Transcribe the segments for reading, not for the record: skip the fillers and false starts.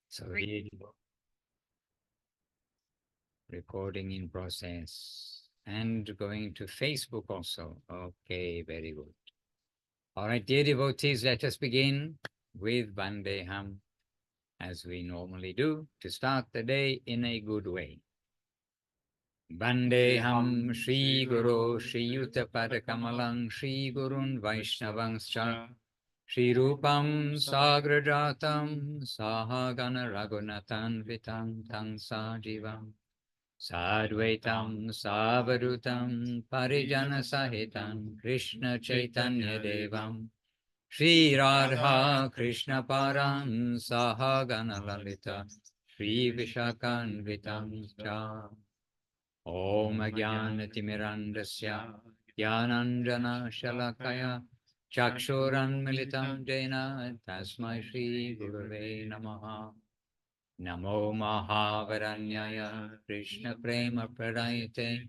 So here, recording in process and going to Facebook also. Okay, very good. All right, dear devotees, let us begin with Vandeham as we normally do to start the day in a good way. Vandeham Shri Guru Shri Yuta Padakamalang Shri Gurun Vaishnavangscha Shri Rupam Sagrajatam Sahagana Raghunathan Vitam Tang Sajivam Sadvaitam Savadutam Parijana Sahitam Krishna Chaitanya Devam Shri Radha Krishna Param Sahagana Lalita Shri Vishakan Vitam Cha Om Jnanatimirandasya Jnananjana Shalakaya Chakshuran Militam Jena Tasmai Shri Gurave Namaha Namo Mahavaranyaya Krishna Prema Pradayate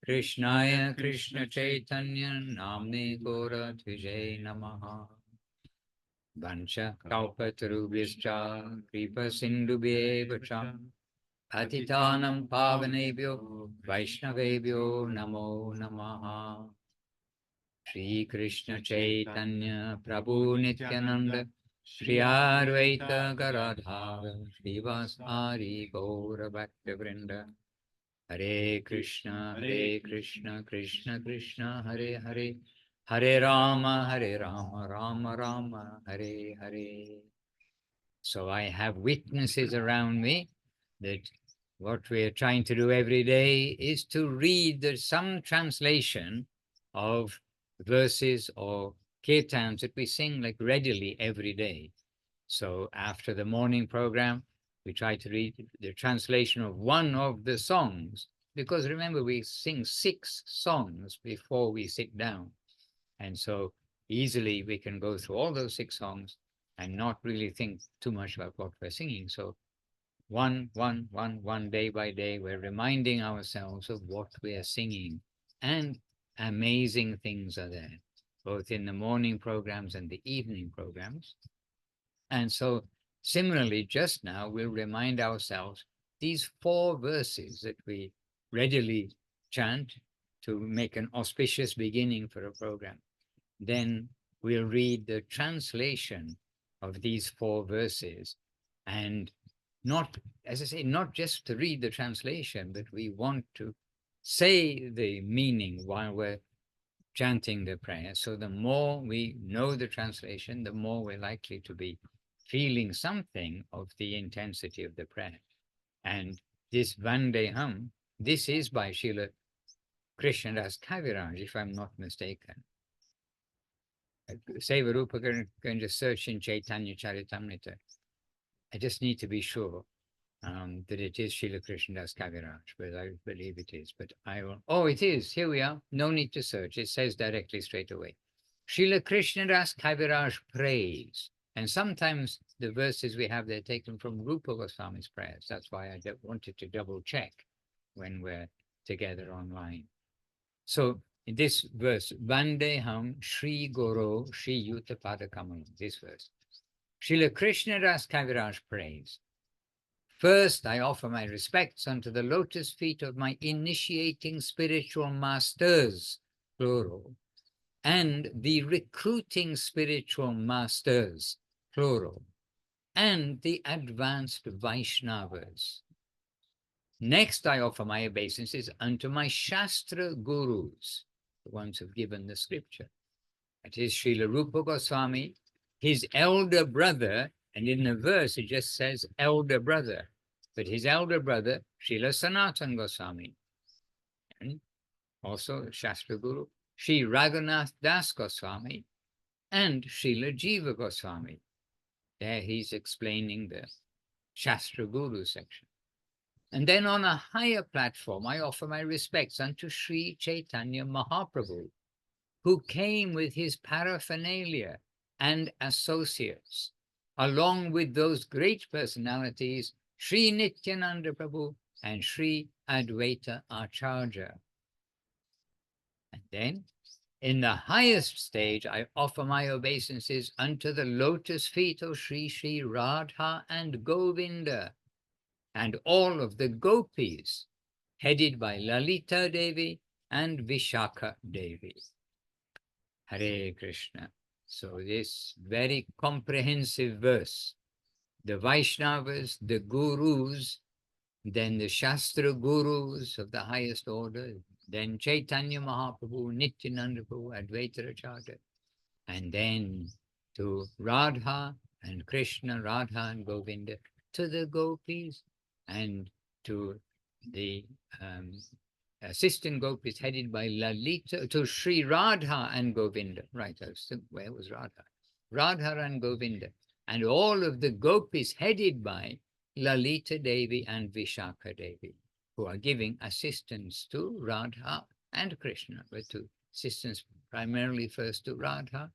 Krishnaya Krishna Chaitanya Namne Gora Tvijay Namaha Vancha Kalpatarubhyascha Kripa Sindhubhyeva Patitanam Pavanebhyo Vaishnavebhyo Namo Namaha Shri Krishna Chaitanya Prabhu Nityananda Shri Advaita Garadhara Srivasari Gaura Bhaktavrinda Hare Krishna Krishna Krishna Hare Hare Hare Rama Rama Rama Hare Hare. So I have witnesses around me that what we are trying to do every day is to read some translation of verses or kirtans that we sing like readily every day. So after the morning program, we try to read the translation of one of the songs, because remember, we sing 6 songs before we sit down. And so easily we can go through all those 6 songs and not really think too much about what we're singing. So one day by day, we're reminding ourselves of what we are singing, and amazing things are there, both in the morning programs and the evening programs. And so similarly, just now, we'll remind ourselves these 4 verses that we readily chant to make an auspicious beginning for a program. Then we'll read the translation of these 4 verses, and not, as I say, not just to read the translation, but we want to say the meaning while we're chanting the prayer. So the more we know the translation, the more we're likely to be feeling something of the intensity of the prayer. And this Vandeham, this is by Srila Krishna Das Kaviraj, if I'm not mistaken. Servitor can just search in Chaitanya Charitamrita. I just need to be sure that it is Srila Krishna Das Kaviraj, but I believe it is. But I will. Oh, it is. Here we are. No need to search. It says directly straight away. Srila Krishna Das Kaviraj prays. And sometimes the verses we have, they're taken from Rupa Goswami's prayers. That's why I wanted to double check when we're together online. So in this verse, Vandeham Shri Guru Shri Yuta Padakamalam, this verse, Srila Krishna Das Kaviraj prays. First, I offer my respects unto the lotus feet of my initiating spiritual masters, plural, and the recruiting spiritual masters, plural, and the advanced Vaishnavas. Next, I offer my obeisances unto my Shastra Gurus, the ones who've given the scripture. That is Srila Rupa Goswami, his elder brother, and in the verse it just says elder brother, but his elder brother, Srila Sanatana Goswami, and also Shastra Guru, Sri Raghunath Das Goswami, and Srila Jiva Goswami. There he's explaining the Shastra Guru section. And then on a higher platform, I offer my respects unto Sri Chaitanya Mahaprabhu, who came with his paraphernalia and associates, along with those great personalities, Sri Nityananda Prabhu and Sri Advaita Acharya. And then In the highest stage, I offer my obeisances unto the lotus feet of Sri Sri Radha and Govinda, and all of the gopis, headed by Lalita Devi and Vishakha Devi. Hare Krishna. So this very comprehensive verse, the Vaishnavas, the Gurus, then the Shastra Gurus of the highest order, then Chaitanya Mahaprabhu, Nityananda Prabhu, Advaita Acharya, and then to Radha and Krishna, Radha and Govinda, to the gopis, and to the assistant gopis headed by Lalita, to Sri Radha and Govinda. Right, where was Radha? Radha and Govinda, and all of the gopis headed by Lalita Devi and Vishakha Devi, who are giving assistance to Radha and Krishna, but to assistance primarily first to Radha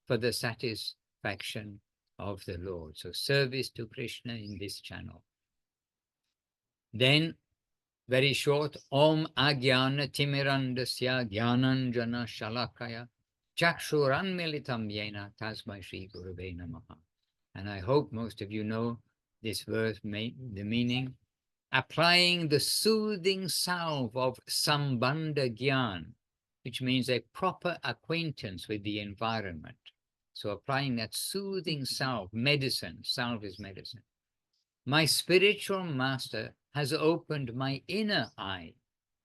for the satisfaction of the Lord. So service to Krishna in this channel. Then, very short, Om Agyana Timirandasya Gyananjana Shalakaya Chakshuran Militam Yena Tasmai Shri Gurave Namaha. And I hope most of you know this verse, the meaning. Applying the soothing salve of Sambandha Gyan, which means a proper acquaintance with the environment. So applying that soothing salve, medicine, salve is medicine. My spiritual master has opened my inner eye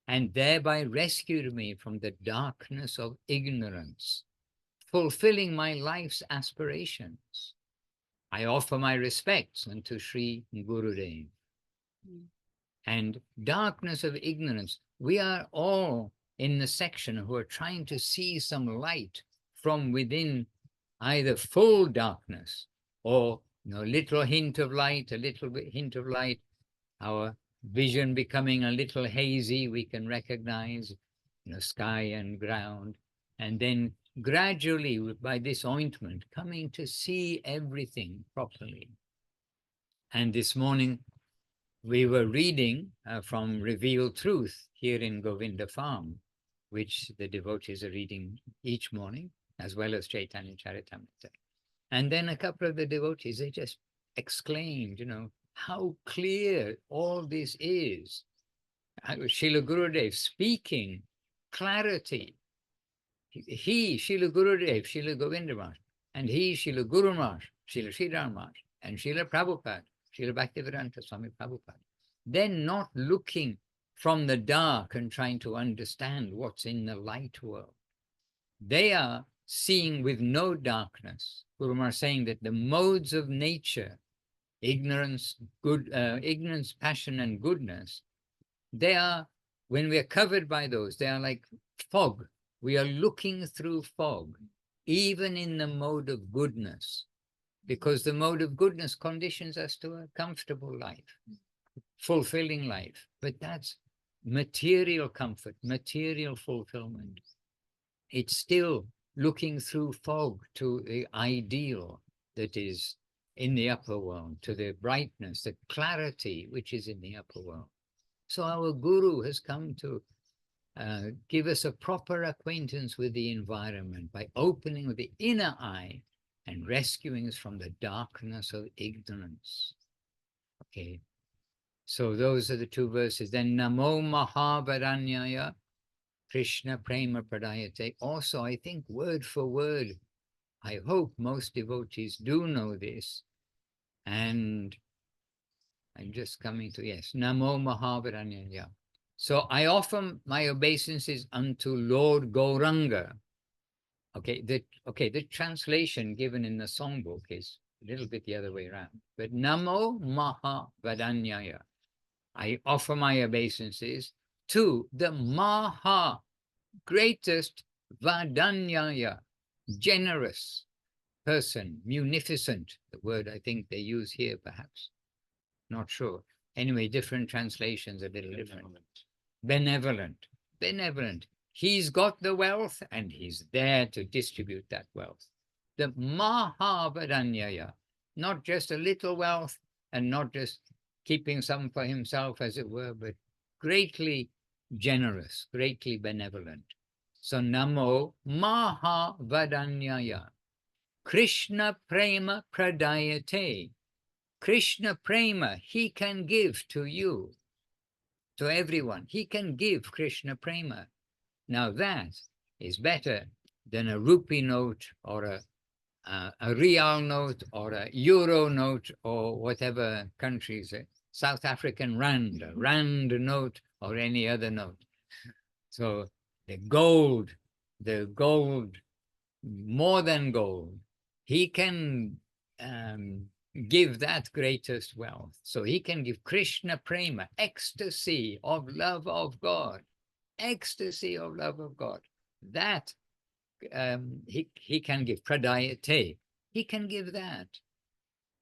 and thereby rescued me from the darkness of ignorance, fulfilling my life's aspirations. I offer my respects unto Sri Gurudev. And darkness of ignorance, we are all in the section who are trying to see some light from within, either full darkness or little hint of light, a little bit hint of light, our vision becoming a little hazy, we can recognize sky and ground, and then gradually by this ointment coming to see everything properly. And this morning we were reading from Revealed Truth here in Govinda Farm, which the devotees are reading each morning, as well as Chaitanya Charitamrita. And then a couple of the devotees, they just exclaimed, how clear all this is. Srila Gurudev speaking, clarity. He, Srila Gurudev, Srila Govinda Maharaj, and he, Srila Guru Maharaj, Srila Sridhar Maharaj, and Srila Prabhupada, Srila Bhaktivedanta Swami Prabhupada. They're not looking from the dark and trying to understand what's in the light world. They are seeing with no darkness. Guru Maharaj saying that the modes of nature, ignorance, passion, and goodness, they are, when we are covered by those, they are like fog. We are looking through fog, even in the mode of goodness, because the mode of goodness conditions us to a comfortable life, fulfilling life. But that's material comfort, material fulfillment. It's still looking through fog to the ideal that is in the upper world, to the brightness, the clarity which is in the upper world. So our Guru has come to give us a proper acquaintance with the environment by opening the inner eye and rescuing us from the darkness of ignorance. Okay, so those are the two verses. Then Namo Mahavaranyaya Krishna Prema Pradayate. Also, I think word for word, I hope most devotees do know this. And I'm just coming to, yes, Namo Mahavaranyaya. So I offer my obeisances unto Lord Gauranga. Okay, the translation given in the songbook is a little bit the other way around. But Namo Mahavaranyaya. I offer my obeisances to the Maha, greatest Vadanyaya, generous person, munificent, the word I think they use here perhaps, not sure. Anyway, different translations are a little different. Benevolent. He's got the wealth and he's there to distribute that wealth. The Mahavadanyaya, not just a little wealth and not just keeping some for himself, as it were, but greatly generous, greatly benevolent. So Namo Mahavadanyaya. Krishna Prema Pradayate. Krishna Prema, he can give to you, to everyone. He can give Krishna Prema. Now that is better than a rupee note or a real note or a euro note or whatever countries, South African rand, a rand note or any other note. So the gold, more than gold, he can give that greatest wealth. So he can give Krishna Prema, ecstasy of love of God, ecstasy of love of God. That he can give Pradayate. He can give that.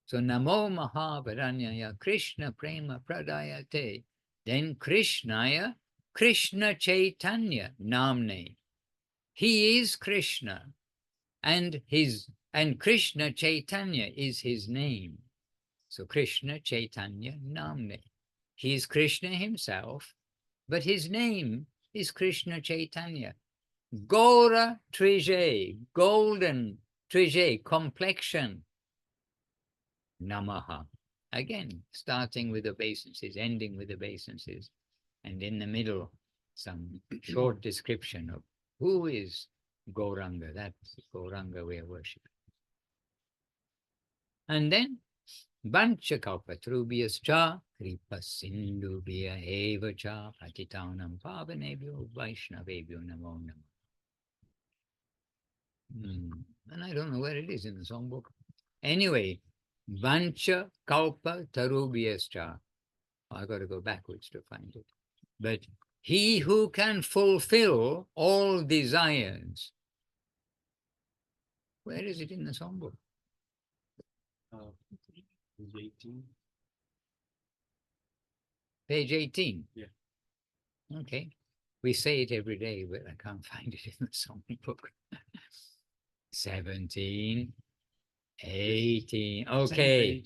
So Namo Mahavadanyaya Krishna Prema Pradayate. Then Krishnaya, Krishna Chaitanya Namne. He is Krishna, and Krishna Chaitanya is his name. So Krishna Chaitanya Namne. He is Krishna himself, but his name is Krishna Chaitanya. Gora Trije, golden Trije, complexion. Namaha. Again, starting with obeisances, ending with obeisances, and in the middle, some short description of who is Gauranga. That's Gauranga we are worshipping. And then, Vanchakalpatrubhyas cha, Kripa Sindhubhya eva cha, Patitanam Pavanebhyo Vaishnavebhyo Namo Namo. And I don't know where it is in the songbook. Anyway, Vancha Kalpa Tarubhyascha. I got to go backwards to find it. But he who can fulfill all desires. Where is it in the songbook? Page 18. Page 18. Yeah. Okay. We say it every day, but I can't find it in the songbook. 17. 18. Okay.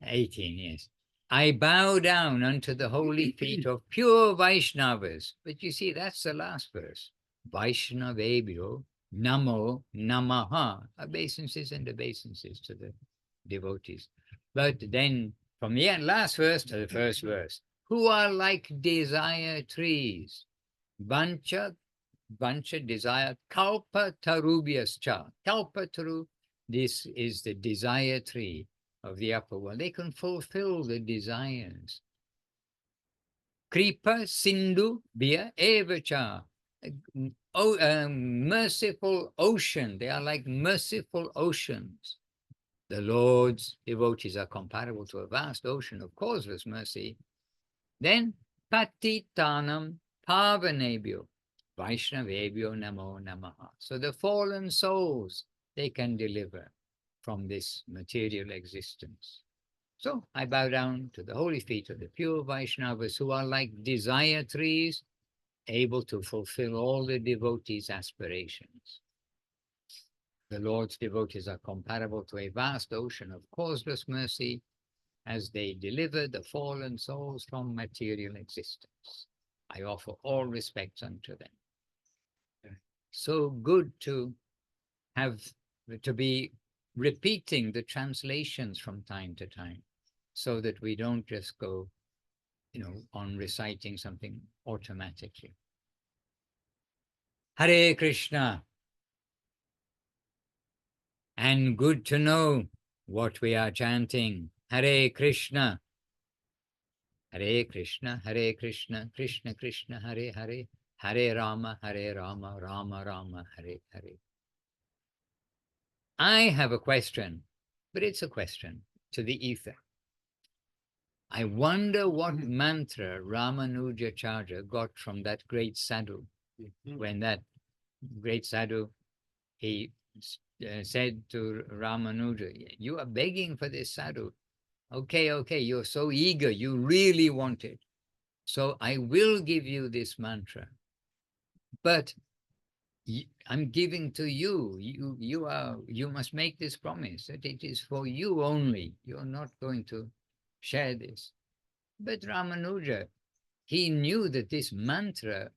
18, yes. I bow down unto the holy feet of pure Vaishnavas. But you see, that's the last verse. Vaishnavebhyo Namo Namaha. Obeisances and obeisances to the devotees. But then from the last verse to the first verse, who are like desire trees. Vancha desire. Kalpa tarubhyascha. Kalpa taru. This is the desire tree of the upper world. They can fulfill the desires. Kripa Sindhu Bhya Evacha. Merciful ocean. They are like merciful oceans. The Lord's devotees are comparable to a vast ocean of causeless mercy. Then Patitanam Pavanebhyo Vaishnavebhyo Namo Namaha. So the fallen souls, they can deliver from this material existence. So I bow down to the holy feet of the pure Vaishnavas who are like desire trees, able to fulfill all the devotees' aspirations. The Lord's devotees are comparable to a vast ocean of causeless mercy as they deliver the fallen souls from material existence. I offer all respects unto them. So good to be repeating the translations from time to time, so that we don't just go, on reciting something automatically. Hare Krishna. And good to know what we are chanting. Hare Krishna. Hare Krishna, Hare Krishna, Krishna Krishna, Hare Hare, Hare Rama, Rama Rama, Hare Hare. I have a question, but it's a question to the ether. I wonder what mantra Ramanujacharya got from that great sadhu. When that great sadhu, he said to Ramanuja, you are begging for this sadhu. Okay, you're so eager, you really want it. So I will give you this mantra. But I'm giving to you. You must make this promise that it is for you only. You're not going to share this. But Ramanuja, he knew that this mantra,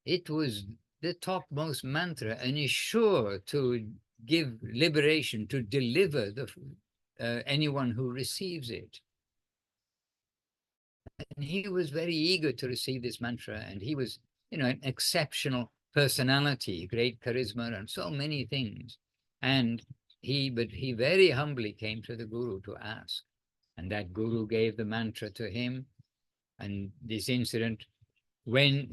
it was the topmost mantra and is sure to give liberation, to deliver anyone who receives it. And he was very eager to receive this mantra, and he was, an exceptional personality, great charisma, and so many things. And but he very humbly came to the Guru to ask, and that Guru gave the mantra to him. And this incident, when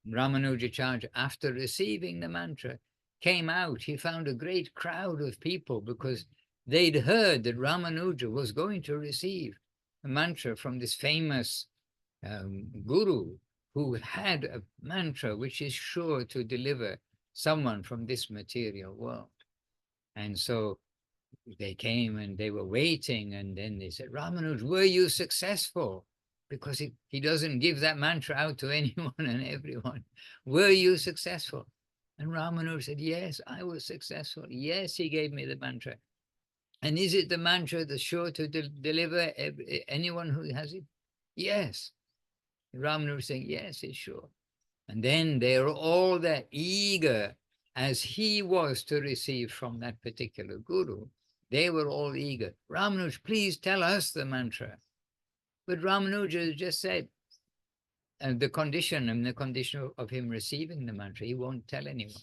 Ramanujacharya, after receiving the mantra, came out, he found a great crowd of people because they'd heard that Ramanuja was going to receive a mantra from this famous Guru who had a mantra which is sure to deliver someone from this material world. And so they came and they were waiting, and then they said, Ramanuj, were you successful? Because he doesn't give that mantra out to anyone and everyone. Were you successful? And Ramanuj said, yes, I was successful. Yes, he gave me the mantra. And is it the mantra that's sure to deliver anyone who has it? Yes. Ramanuj was saying, yes, it's sure. And then they're all that eager as he was to receive from that particular Guru. They were all eager. Ramanuj, please tell us the mantra. But Ramanuja just said, the condition of him receiving the mantra, he won't tell anyone.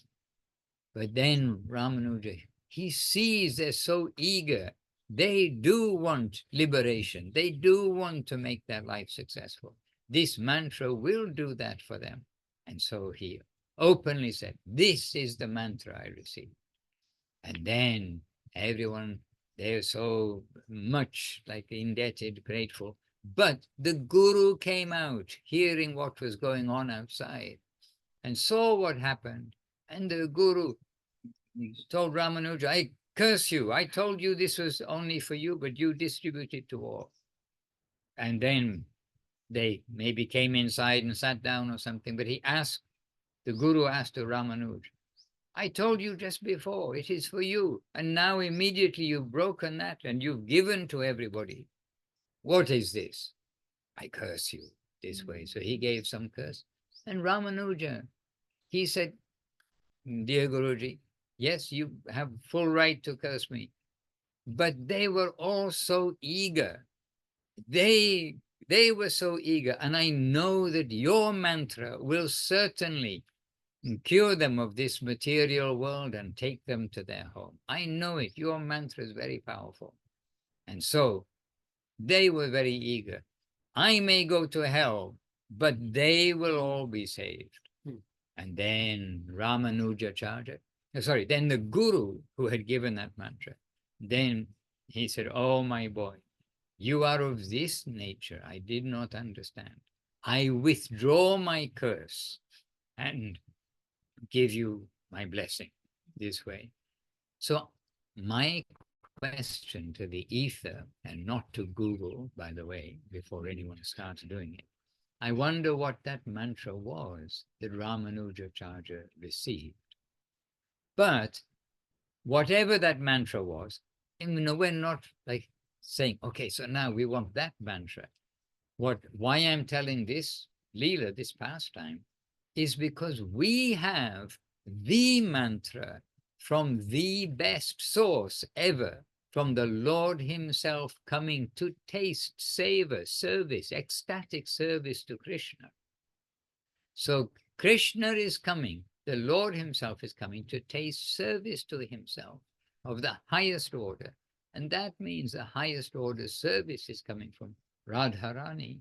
But then Ramanuja, he sees they're so eager. They do want liberation. They do want to make their life successful. This mantra will do that for them. And so he openly said, this is the mantra I received. And then everyone, they're so much like indebted, grateful. But the Guru came out, hearing what was going on outside, and saw what happened. And the Guru told Ramanuja, I curse you. I told you this was only for you, but you distribute it to all. And then they maybe came inside and sat down or something, but the Guru asked to Ramanuj, I told you just before, it is for you. And now immediately you've broken that and you've given to everybody. What is this? I curse you this way. So he gave some curse. And Ramanuja, he said, dear Guruji, yes, you have full right to curse me. But they were all so eager. They were so eager. And I know that your mantra will certainly cure them of this material world and take them to their home. I know it. Your mantra is very powerful. And so they were very eager. I may go to hell, but they will all be saved. And then Ramanujacharya, then the Guru who had given that mantra, then he said, oh, my boy, you are of this nature. I did not understand. I withdraw my curse and give you my blessing this way. So my question to the ether, and not to Google, by the way, before anyone starts doing it, I wonder what that mantra was that Ramanujacharya received. But whatever that mantra was, we're not like saying, okay, so now we want that mantra. Why I'm telling this Leela, this pastime, is because we have the mantra from the best source ever, from the Lord himself coming to taste, savor, service, ecstatic service to Krishna. So Krishna is coming, the Lord himself is coming to taste service to himself of the highest order. And that means the highest order service is coming from Radharani.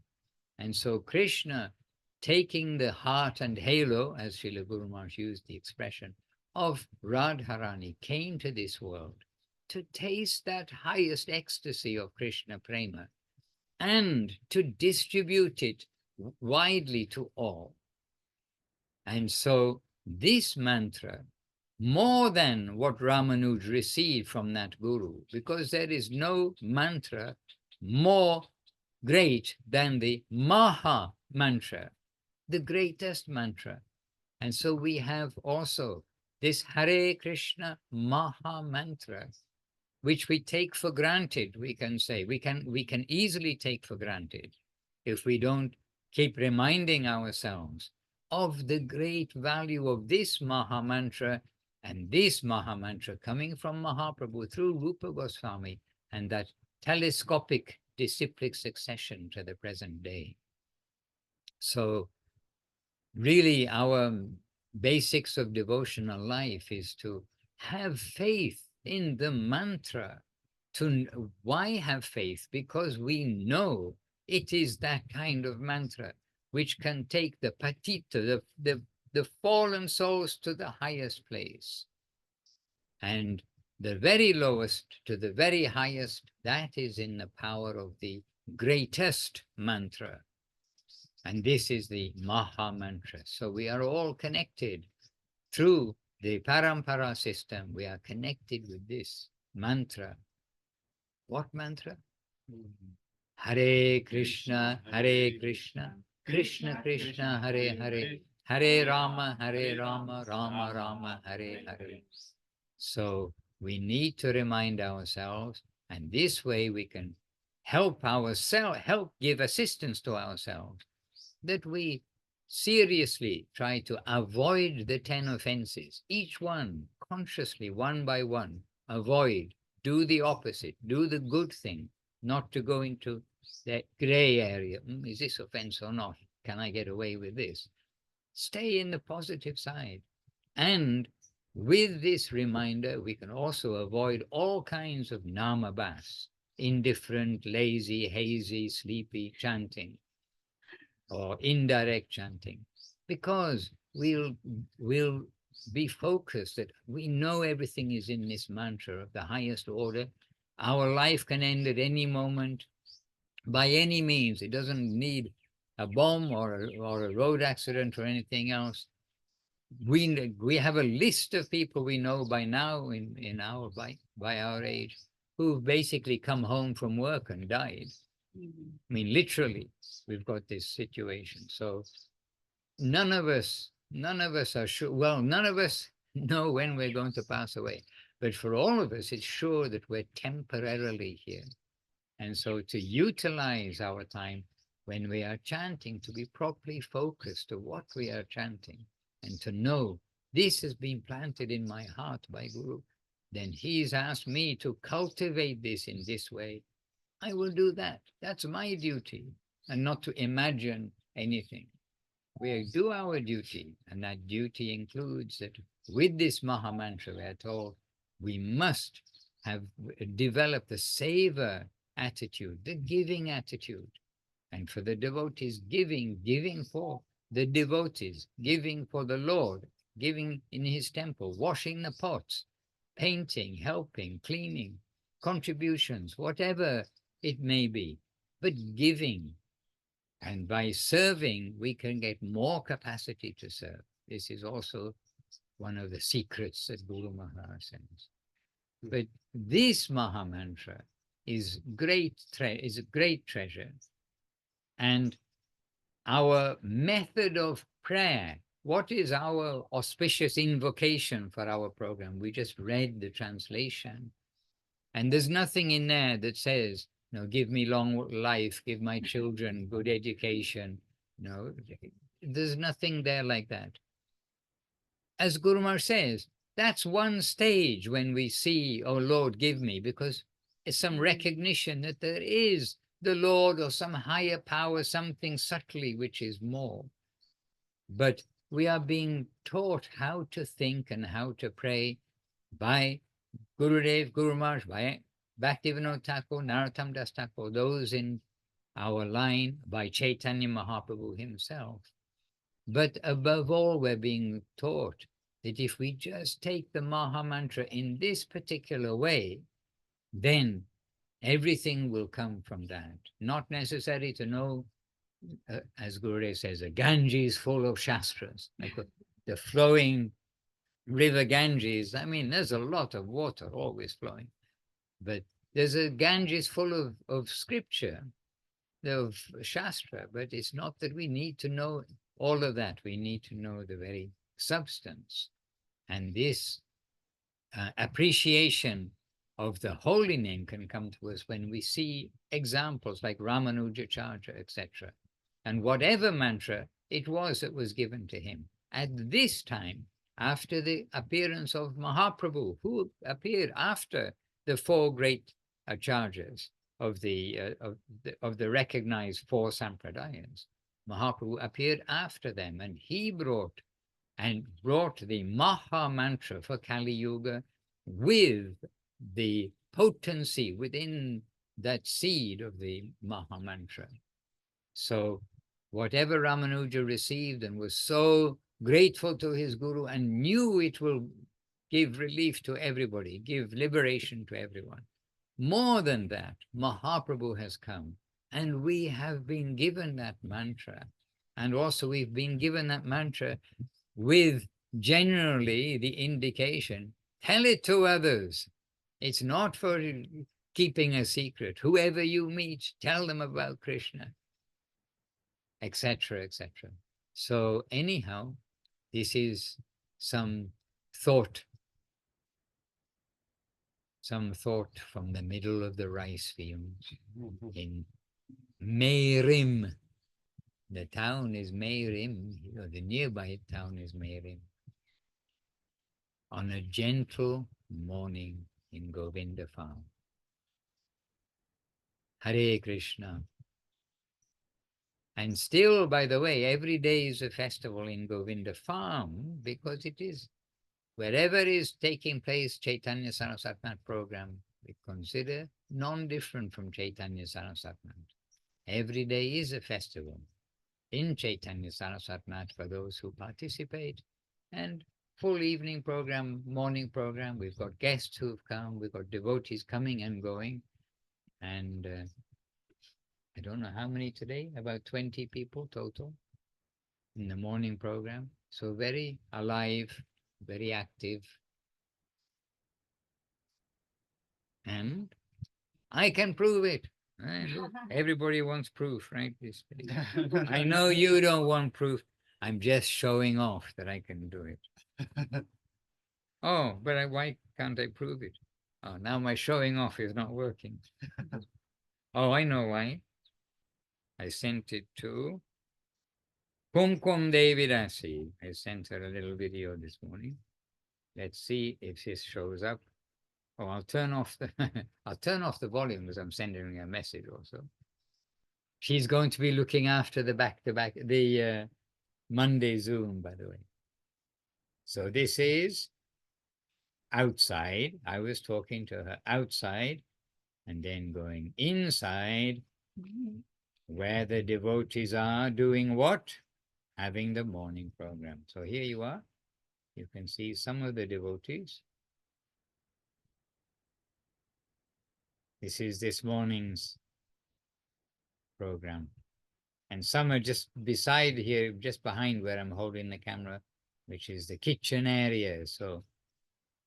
And so Krishna, taking the heart and halo, as Srila Guru Maharaj used the expression, of Radharani, came to this world to taste that highest ecstasy of Krishna Prema and to distribute it widely to all. And so this mantra, more than what Ramanuj received from that Guru, because there is no mantra more great than the Maha Mantra, the greatest mantra. And so we have also this Hare Krishna Maha Mantra, which we take for granted, we can say. We can easily take for granted if we don't keep reminding ourselves of the great value of this Mahamantra, and this Mahamantra coming from Mahaprabhu through Rupa Goswami, and that telescopic disciplic succession to the present day. So really our basics of devotional life is to have faith in the mantra. Why have faith? Because we know it is that kind of mantra which can take the patita, the fallen souls to the highest place, and the very lowest to the very highest. That is in the power of the greatest mantra. And this is the Mahamantra. So we are all connected through the Parampara system. We are connected with this mantra. What mantra? Hare Krishna, Krishna Krishna, Hare Hare, Hare Rama, Rama Rama, Hare Hare. So we need to remind ourselves, and this way we can help give assistance to ourselves, that we seriously try to avoid the 10 offenses, each one consciously, one by one, avoid, do the opposite, do the good thing, not to go into that gray area. Is this offense or not? Can I get away with this? Stay in the positive side. And with this reminder, we can also avoid all kinds of namabas, indifferent, lazy, hazy, sleepy chanting, or indirect chanting, because we'll be focused that we know everything is in this mantra of the highest order. Our life can end at any moment by any means. It doesn't need a bomb or a road accident or anything else. We have a list of people we know by now by our age who've basically come home from work and died. I mean, literally, we've got this situation. So none of us are sure. Well, none of us know when we're going to pass away. But for all of us, it's sure that we're temporarily here. And so to utilize our time when we are chanting, to be properly focused to what we are chanting, and to know this has been planted in my heart by Guru, then he's asked me to cultivate this in this way. I will do that. That's my duty, and not to imagine anything. We do our duty, and that duty includes that with this Mahamantra, we are told we must have developed the saver attitude, the giving attitude. And for the devotees, giving for the devotees, giving for the Lord, giving in his temple, washing the pots, painting, helping, cleaning, contributions, whatever it may be, but giving. And by serving, we can get more capacity to serve. This is also one of the secrets that Guru Maharaj says. But this Mahamantra is a great treasure. And our method of prayer, what is our auspicious invocation for our program? We just read the translation. And there's nothing in there that says, give me long life, give my children good education. There's nothing there like that. As Guru Maharaj says, that's one stage when we see, oh Lord, give me, because it's some recognition that there is the Lord or some higher power, something subtly which is more. But we are being taught how to think and how to pray by Gurudev, Guru Maharaj, by Bhaktivinoda Thakur, Narottam Das Thakur, those in our line, by Chaitanya Mahaprabhu himself. But above all, we're being taught that if we just take the Mahamantra in this particular way, then everything will come from that. Not necessary to know, as Gurudev says, a Ganges full of Shastras, like the flowing river Ganges. I mean, there's a lot of water always flowing, but there's a Ganges full of scripture, of Shastra, but it's not that we need to know all of that. We need to know the very substance. And this appreciation of the holy name can come to us when we see examples like Ramanujacharya, etc. And whatever mantra it was that was given to him. At this time, after the appearance of Mahaprabhu, who appeared after the four great acharyas of the recognized four sampradayas, Mahaprabhu appeared after them, and he brought the Mahamantra for Kali Yuga with the potency within that seed of the Mahamantra. So whatever Ramanuja received and was so grateful to his guru and knew it will give relief to everybody, give liberation to everyone. More than that, Mahaprabhu has come and we have been given that mantra. And also we've been given that mantra with generally the indication, tell it to others. It's not for keeping a secret. Whoever you meet, tell them about Krishna, etc., etc. So anyhow, this is some thought from the middle of the rice fields in Meirim. The town is Meirim, the nearby town is Meirim. On a gentle morning in Govinda Farm. Hare Krishna. And still, by the way, every day is a festival in Govinda Farm because it is, wherever is taking place Chaitanya Saraswat program, we consider non-different from Chaitanya Saraswat. Every day is a festival in Chaitanya Saraswat for those who participate, and full evening program, morning program. We've got guests who've come, we've got devotees coming and going, and I don't know how many today, about 20 people total in the morning program. So very alive, very active. And I can prove it. Look, everybody wants proof, right? I know you don't want proof. I'm just showing off that I can do it. Oh, but why can't I prove it? Oh, now my showing off is not working. Oh, I know why. I sent it to Kumkum Devi Dasi. I sent her a little video this morning. Let's see if this shows up. Oh, I'll turn off the volume as I'm sending her a message also. She's going to be looking after the Monday Zoom, by the way. So this is outside. I was talking to her outside and then going inside where the devotees are doing what? Having the morning program. So here you are. You can see some of the devotees. This is this morning's program. And some are just beside here, just behind where I'm holding the camera, which is the kitchen area. So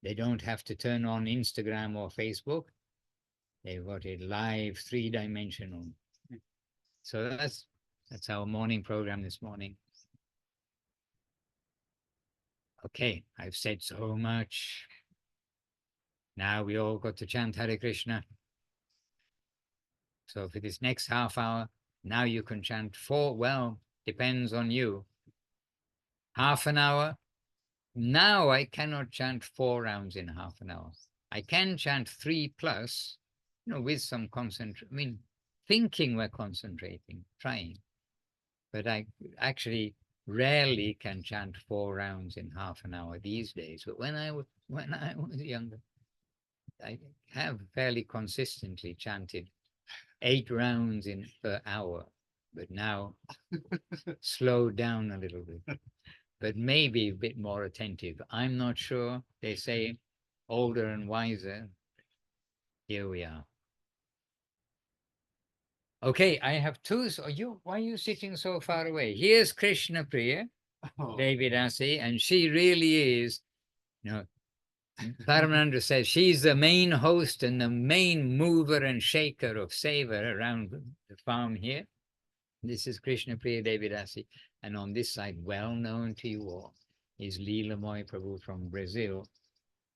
they don't have to turn on Instagram or Facebook. They've got it live, three-dimensional. So that's our morning program this morning. Okay, I've said so much. Now we all got to chant Hare Krishna. So for this next half hour, now you can chant depends on you. Half an hour. Now I cannot chant 4 rounds in half an hour. I can chant 3+, with some concentration. Thinking we're concentrating, trying. But I actually rarely can chant 4 rounds in half an hour these days. But when I was younger, I have fairly consistently chanted 8 rounds per hour. But now slowed down a little bit. But maybe a bit more attentive. I'm not sure. They say older and wiser. Here we are. Okay, I have two. So why are you sitting so far away? Here's Krishna Priya, Devi Dasi, and she really is, Paramananda says she's the main host and the main mover and shaker of seva around the farm here. This is Krishna Priya Devi Dasi. And on this side, well known to you all, is Leela Moy Prabhu from Brazil.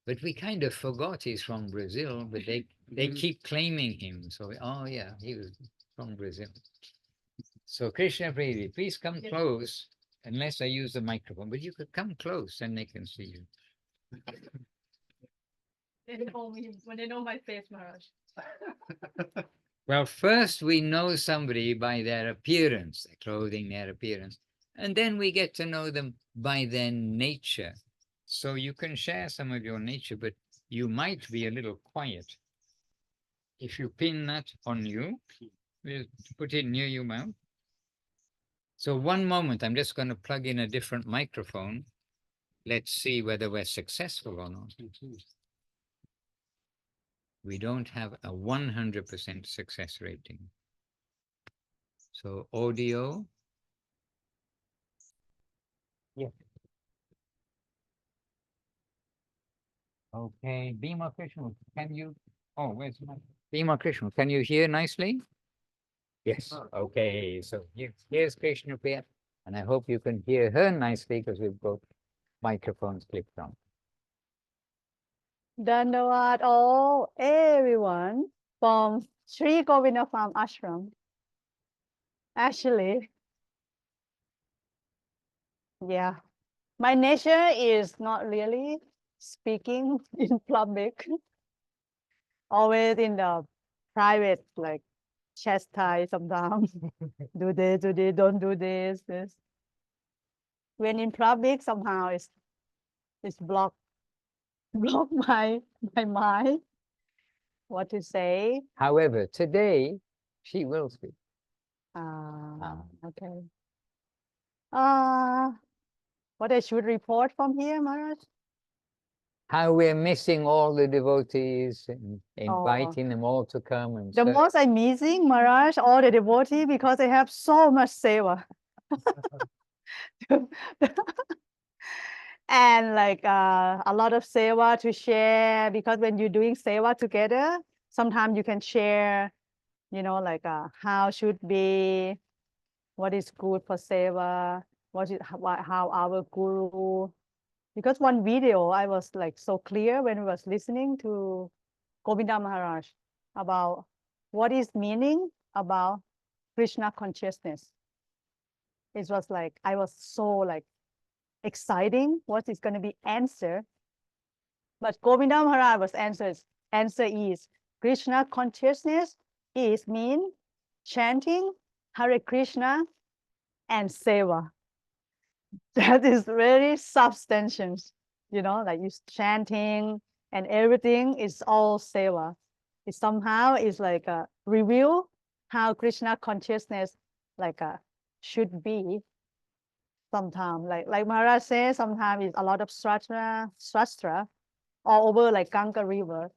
But we kind of forgot he's from Brazil, but they keep claiming him. So, oh yeah, he was from Brazil. So Krishna Priya Didi, please come close, unless I use the microphone, but you could come close and they can see you. They know me when they know my face, Maharaj. Well, first we know somebody by their appearance, their clothing, their appearance, and then we get to know them by their nature. So you can share some of your nature, but you might be a little quiet. If you pin that on you, we'll put it near your mouth. So one moment, I'm just going to plug in a different microphone. Let's see whether we're successful or not. We don't have a 100% success rating. So audio. Yeah. Okay, Bhima Krishna, can you? Oh, where's my Bhima Krishna? Can you hear nicely? Yes. Okay, so here's Krishna Priya, and I hope you can hear her nicely because we've got microphones clipped on. Dandavad all everyone from Sri Govinda Farm ashram. Actually, yeah, my nature is not really speaking in public. Always in the private, like chastise sometimes. Do this, don't do this. When in public, somehow it's block my mind. What to say? However, today she will speak. Okay. What I should report from here, Maharaj? How we're missing all the devotees and inviting them all to come and the serve. most I'm missing, Maharaj, all the devotees, because they have so much seva. And like a lot of seva to share, because when you're doing seva together, sometimes you can share, you know, like how should be, what is good for seva, what is how our guru. Because one video I was like so clear when I was listening to Govinda Maharaj about what is meaning about Krishna consciousness. It was like I was so like exciting. What is going to be answer? But Govinda Maharaj was answer is Krishna consciousness is mean chanting Hare Krishna and seva. That is very substantial, you know, like you chanting and everything is all seva. It somehow is like a reveal how Krishna consciousness like should be. Sometimes like Maharaj says, sometimes it's a lot of shastra all over like Ganga River.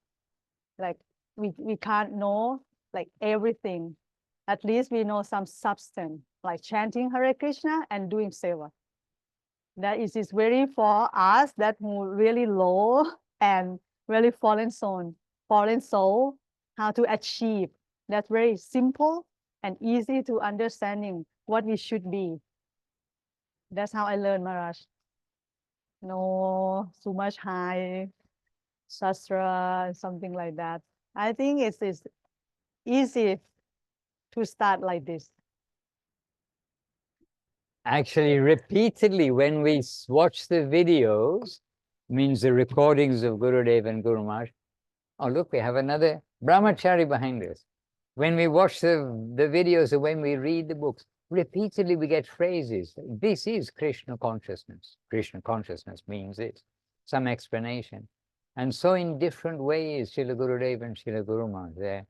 Like we can't know like everything. At least we know some substance, like chanting Hare Krishna and doing seva. That is very for us that who really low and really fallen soul, how to achieve. That's very simple and easy to understanding what we should be. That's how I learned, Maharaj. No, so much high shastra, something like that. I think it's easy to start like this. Actually, repeatedly, when we watch the videos, means the recordings of Gurudev and Guru Maharaj. Oh, look, we have another brahmachari behind us. When we watch the videos or when we read the books, repeatedly we get phrases. This is Krishna consciousness. Krishna consciousness means this. Some explanation. And so in different ways, Srila Gurudev and Srila Guru Maharaj, they're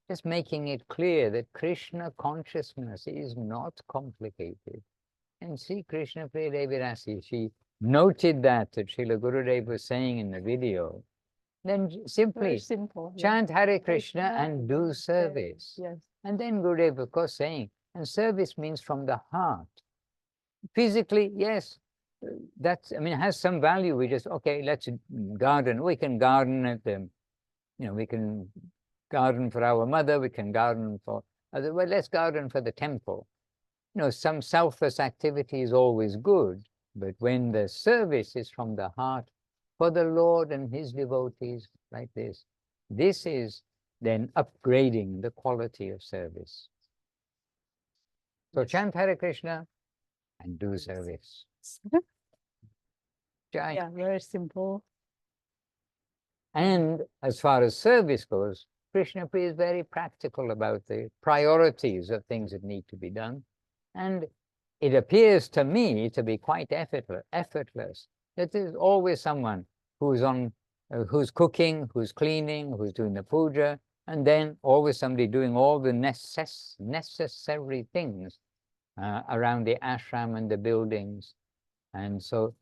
just making it clear that Krishna consciousness is not complicated. And see, Krishna Priya Didi, she noted that Srila Gurudev was saying in the video. Then simply chant Hare Krishna and do service. Yes. And then Gurudev, of course, saying, and service means from the heart. Physically, yes, that's, I mean, it has some value. We just, okay, let's garden. We can garden at the, you know, we can garden for our mother. We can garden for other, well, let's garden for the temple. You know, some selfless activity is always good, but when the service is from the heart for the Lord and his devotees like this is then upgrading the quality of service. So chant Hare Krishna and do service. Jai. Yeah, very simple. And as far as service goes, Krishna Priya is very practical about the priorities of things that need to be done. And it appears to me to be quite effortless. That there's always someone who's cooking, who's cleaning, who's doing the puja, and then always somebody doing all the necessary things around the ashram and the buildings. And so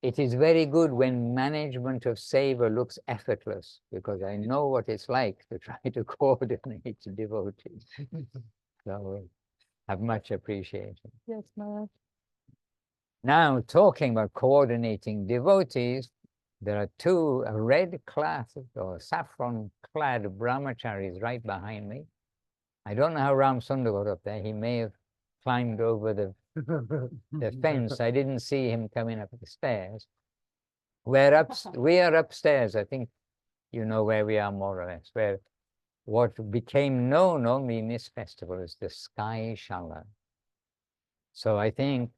it is very good when management of seva looks effortless, because I know what it's like to try to coordinate devotees. So have much appreciation. Yes, Maharaj. Now, talking about coordinating devotees, there are two red clad or saffron-clad brahmacharis right behind me. I don't know how Ram Sundar got up there. He may have climbed over the fence. I didn't see him coming up the stairs. We are upstairs. I think you know where we are more or less, where what became known only in this festival is the Sky Shala. So I think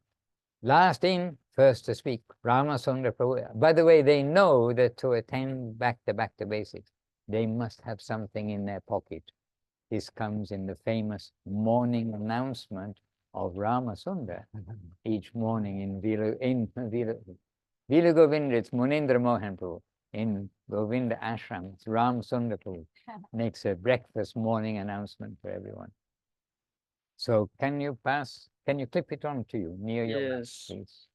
last in, first to speak, Ramasundar Prabhu. By the way, they know that to attend back to basics, they must have something in their pocket. This comes in the famous morning announcement of Ramasundar each morning in Vila Govinda. It's Munindra Mohan Prabhu. In Govinda Ashram, it's Ram Sundar Prabhu makes a breakfast morning announcement for everyone. So can you clip it on to you near your mouth, please?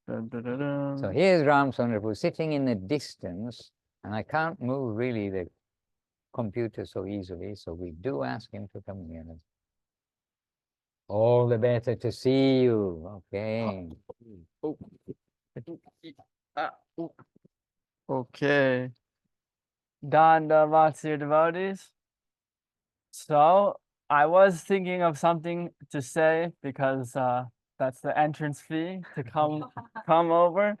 Dun, dun, dun, dun. So here's Ram Sundar Prabhu sitting in the distance, and I can't move really the computer so easily, so we do ask him to come here. All the better to see you. Okay. Oh. Oh. Okay. Dandavats, dear devotees. So I was thinking of something to say because that's the entrance fee to come over.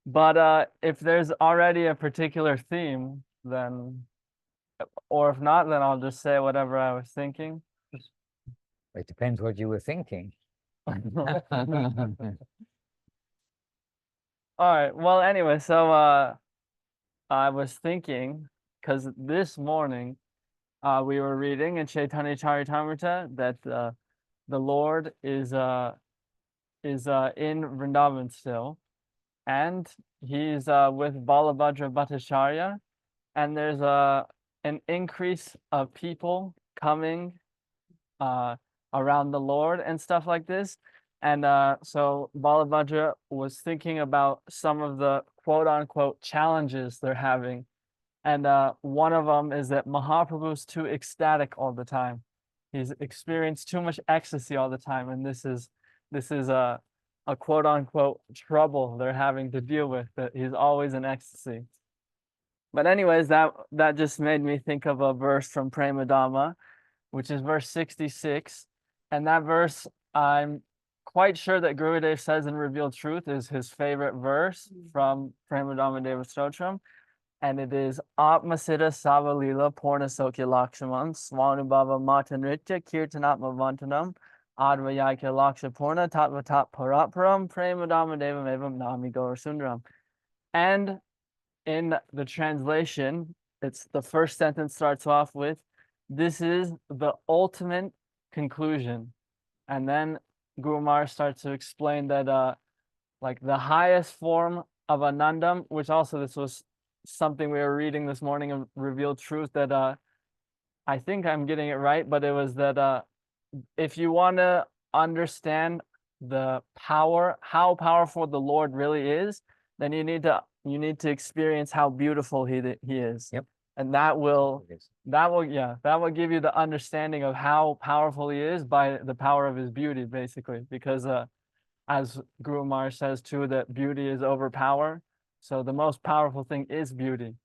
But if there's already a particular theme, then, or if not, then I'll just say whatever I was thinking. It depends what you were thinking. All right. Well, anyway, so I was thinking, because this morning we were reading in Chaitanya Charitamrita that the Lord is in Vrindavan still, and he's with Balabhadra Bhattacharya, and there's an increase of people coming around the Lord and stuff like this. And so Balabhadra was thinking about some of the quote-unquote challenges they're having. And one of them is that Mahaprabhu's too ecstatic all the time. He's experienced too much ecstasy all the time. And this is a quote-unquote trouble they're having to deal with, that he's always in ecstasy. But anyways, that just made me think of a verse from Prema Dhamma, which is verse 66. And that verse, I'm quite sure that Gurudev says in Revealed Truth is his favorite verse from Prema Dhamma Deva Stotram. And it is Atmasita Savalila Purna Sokya Lakshaman Swanubhava Mata Nritya Kirtanatma Vantanam Advayakya Laksha Purna Tatvatat Paraparam Prema Dhamma Devam Evam Nami Gaur Sundaram. And in the translation, it's the first sentence starts off with, "This is the ultimate conclusion." And then Guru Maharaj starts to explain that like the highest form of Anandam, which also this was something we were reading this morning of Revealed Truth, that I think I'm getting it right, but it was that if you want to understand the power, how powerful the Lord really is, then you need to experience how beautiful he is. Yep. And that will give you the understanding of how powerful he is by the power of his beauty, basically, because as Guru Maharaj says too, that beauty is over power. So the most powerful thing is beauty.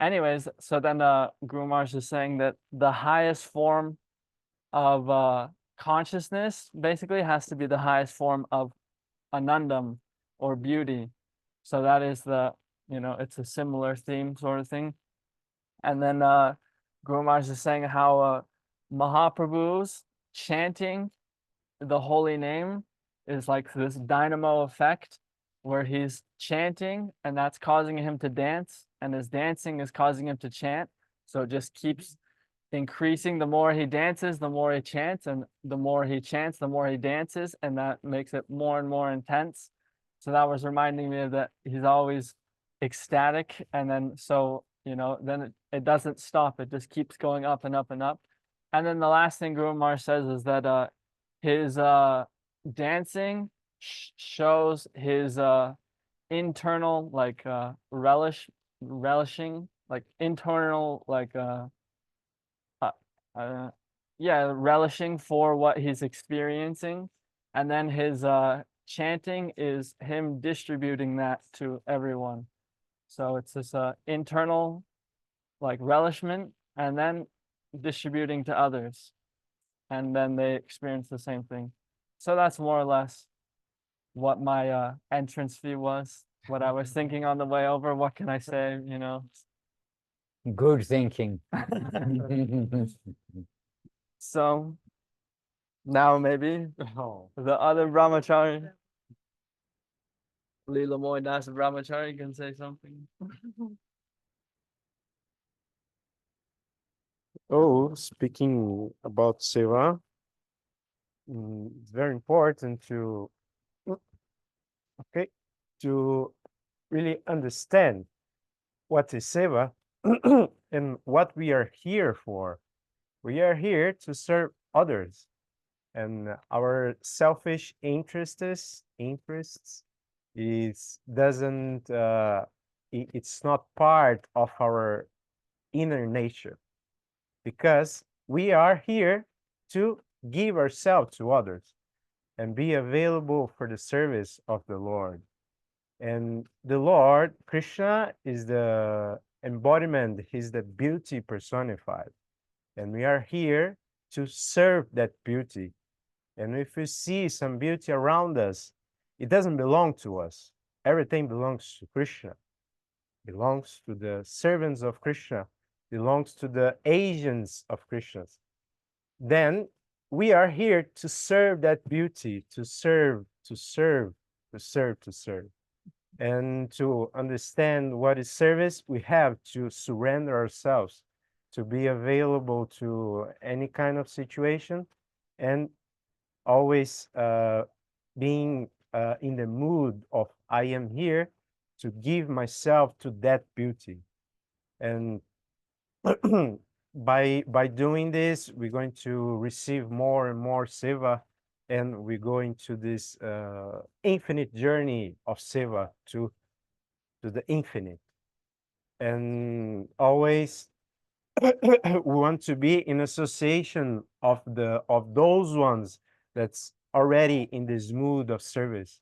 Anyways, so then Guru Maharaj is saying that the highest form of consciousness basically has to be the highest form of Anandam or beauty. So that is it's a similar theme sort of thing. And then Guru Maharaj is saying how Mahaprabhu's chanting the holy name is like this dynamo effect where he's chanting and that's causing him to dance, and his dancing is causing him to chant. So it just keeps increasing. The more he dances, the more he chants, and the more he chants, the more he dances, and that makes it more and more intense. So that was reminding me of that he's always ecstatic, and then so then it doesn't stop, it just keeps going up and up and up. And then the last thing Guru Maharaj says is that his dancing shows his internal like relishing, like internal like yeah, relishing for what he's experiencing. And then his chanting is him distributing that to everyone. So it's this internal like relishment and then distributing to others, and then they experience the same thing. So that's more or less what my entrance fee was, what I was thinking on the way over. What can I say, Good thinking. So now maybe the other brahmachari, Leela Moy Das brahmachari, can say something. Oh, speaking about seva, it's very important to to really understand what is seva and what we are here for. We are here to serve others, and our selfish interests is doesn't it's not part of our inner nature, because we are here to give ourselves to others and be available for the service of the Lord. And the Lord, Krishna, is the embodiment, he's the beauty personified. And we are here to serve that beauty. And if we see some beauty around us, it doesn't belong to us. Everything belongs to Krishna, belongs to the servants of Krishna, belongs to the agents of Krishna. Then we are here to serve that beauty, to serve, to serve, to serve, to serve. And to understand what is service, we have to surrender ourselves, to be available to any kind of situation, and always being in the mood of I am here to give myself to that beauty. And by doing this, we're going to receive more and more seva, and we're going to this infinite journey of seva to the infinite. And always we want to be in association of those ones that's already in this mood of service,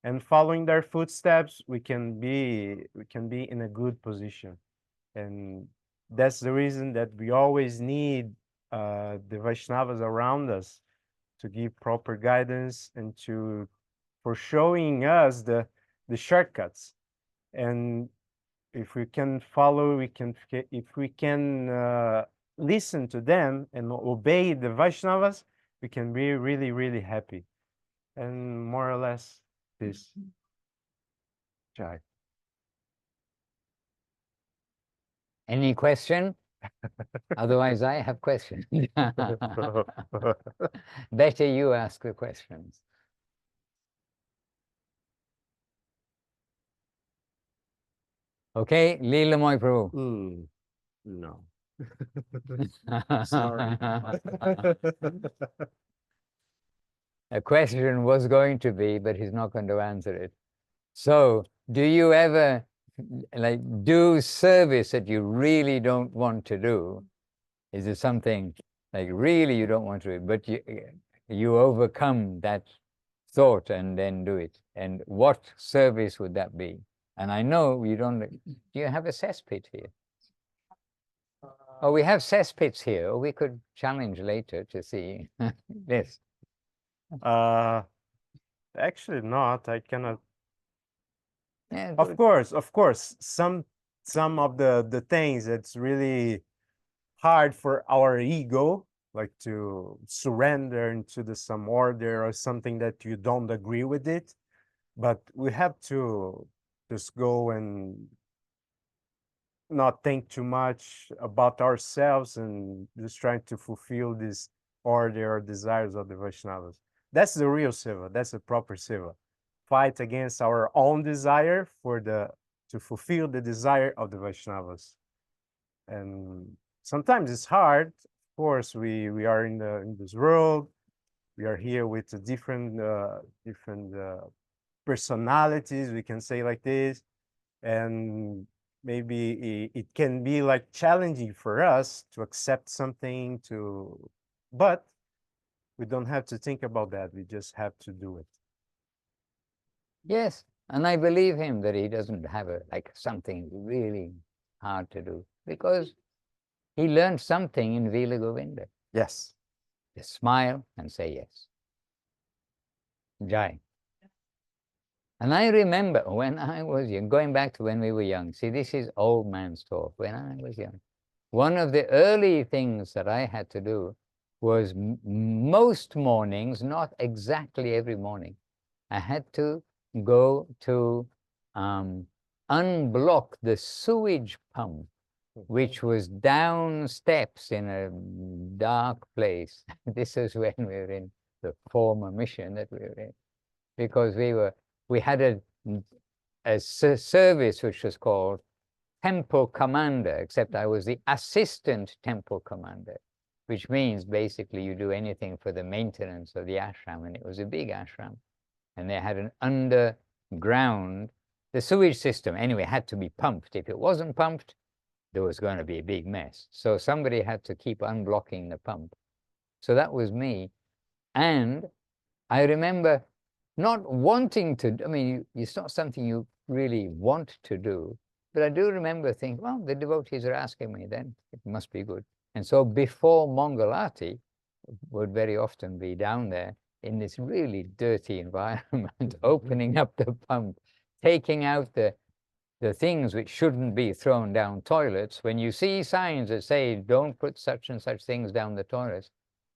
and following their footsteps, we can be in a good position. And that's the reason that we always need the Vaishnavas around us to give proper guidance and for showing us the shortcuts. And if we can follow, if we can listen to them and obey the Vaishnavas, we can be really, really happy. And more or less this. Jai. Any question? Otherwise, I have questions. Better you ask the questions. Okay, Leela Moy Prabhu. No. Sorry. A question was going to be, but he's not going to answer it. So, do you ever do service that you really don't want to do? Is it something like really you don't want to do, but you overcome that thought and then do it? And what service would that be? And I know you don't. Do you have a cesspit here? Oh, we have cesspits here. We could challenge later to see. Yes. Actually not. I cannot. Yeah, Of course, some of the things that's really hard for our ego, like to surrender into the some order or something that you don't agree with it, but we have to just go and not think too much about ourselves and just trying to fulfill this order or desires of the Vaishnavas. That's the real seva. That's the proper seva. Fight against our own desire to fulfill the desire of the Vaishnavas. And sometimes it's hard. Of course, we are in this world. We are here with different personalities. We can say like this, and maybe it can be like challenging for us to accept something but we don't have to think about that. We just have to do it. Yes, and I believe him that he doesn't have something really hard to do, because he learned something in Vila Govinda. Yes. Just smile and say yes. Jai. And I remember when I was young, going back to when we were young, see, this is old man's talk. When I was young, one of the early things that I had to do was most mornings, not exactly every morning, I had to go to unblock the sewage pump, which was down steps in a dark place. This is when we were in the former mission that we were in, because we had a service which was called temple commander, except I was the assistant temple commander, which means basically you do anything for the maintenance of the ashram, and it was a big ashram. And they had an underground, the sewage system anyway had to be pumped. If it wasn't pumped, there was going to be a big mess. So somebody had to keep unblocking the pump. So that was me. And I remember not wanting to, I mean, it's not something you really want to do, but I do remember thinking, well, the devotees are asking me, then it must be good. And so before Mangalati, would very often be down there in this really dirty environment, opening up the pump, taking out the things which shouldn't be thrown down toilets. When you see signs that say, don't put such and such things down the toilets,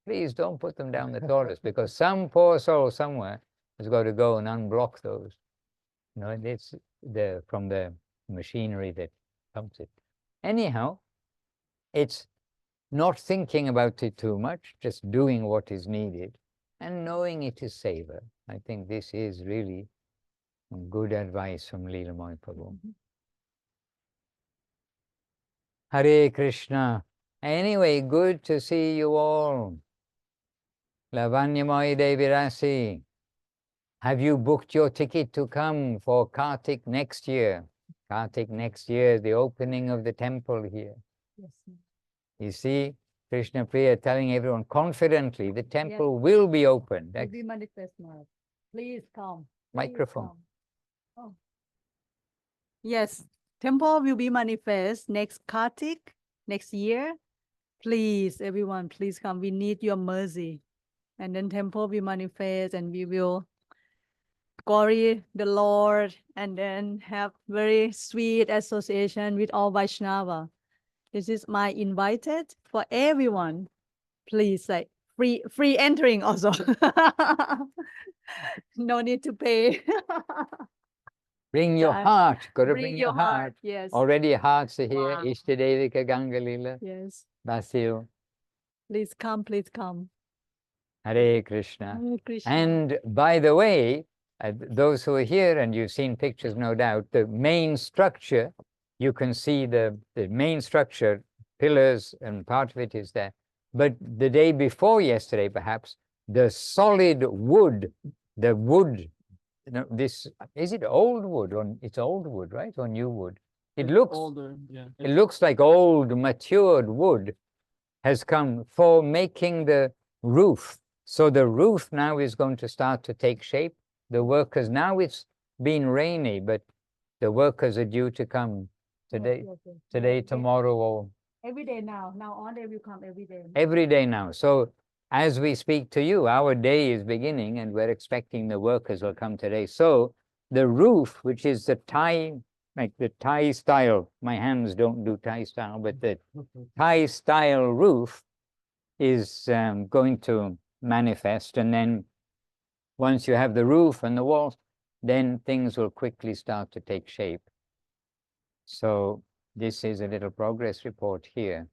please don't put them down the toilets, because some poor soul somewhere has got to go and unblock those. You know, it's from the machinery that pumps it. Anyhow, it's not thinking about it too much, just doing what is needed and knowing it is seva. I think this is really good advice from Leela Prabhu. Hare Krishna. Anyway, good to see you all. Lavanyamai Devirasi. Have you booked your ticket to come for Kartik next year? Kartik next year is the opening of the temple here. Yes. You see, Krishna Priya telling everyone confidently, the temple will be opened. Will be manifest now. Please come. Microphone. Come. Oh. Yes, temple will be manifest next Kartik, next year. Please, everyone, please come. We need your mercy. And then temple will manifest, and we will glory the Lord, and then have very sweet association with all Vaishnava. This is my invited for everyone. Please, like free entering also. No need to pay. Bring your heart. Got to bring your heart. Yes. Already hearts are here. Wow. Ishtadevika Gangalila. Yes. Basil. Please come, please come. Hare Krishna. Hare Krishna. And by the way, those who are here, and you've seen pictures no doubt, the main structure, you can see the main structure, pillars, and part of it is there. But the day before yesterday, perhaps, the solid wood, the wood, you know, this, is it old wood? It's old wood, right? Or new wood? It looks older, yeah. It looks like old, matured wood has come for making the roof. So the roof now is going to start to take shape. The workers, now it's been rainy, but the workers are due to come today, tomorrow, or every day now. Now on they will come every day. Every day now. So as we speak to you, our day is beginning, and we're expecting the workers will come today. So the roof, which is the Thai, like the Thai style, my hands don't do Thai style, but the Thai style roof is going to manifest, and then once you have the roof and the walls, then things will quickly start to take shape. So this is a little progress report here.